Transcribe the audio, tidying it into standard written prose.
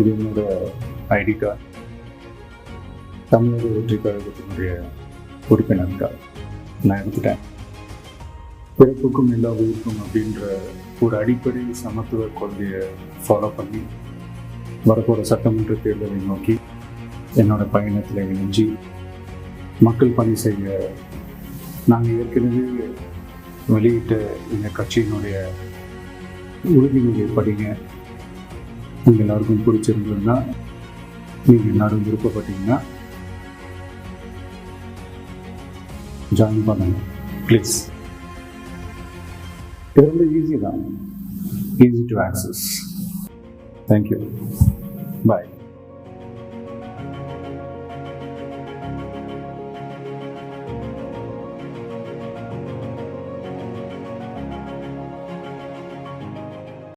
இது என்னோட ID card. தமிழக வெற்றி கழகத்தினுடைய உறுப்பினர் கார்டு நான் எடுத்துட்டேன். பிறப்புக்கும் எல்லா உயிருக்கும் அப்படின்ற ஒரு அடிப்படை சமத்துவ கொள்கையை ஃபாலோ பண்ணி வரப்போகிற சட்டமன்ற தேர்தலை நோக்கி என்னோட பயணத்தில் இணைஞ்சி மக்கள் பணி செய்ய நாங்கள் ஏற்கனவே வெளியிட்ட எங்கள் கட்சியினுடைய உறுதிமொழியை படிங்க. உங்கள் எல்லாருக்கும் பிடிச்சிருந்ததுன்னா, நீங்கள் எல்லாரும் விருப்பப்பட்டீங்கன்னா ஜாயின் பண்ணுங்க ப்ளீஸ். இது ரொம்ப ஈஸி தான், easy to access. Thank you, bye.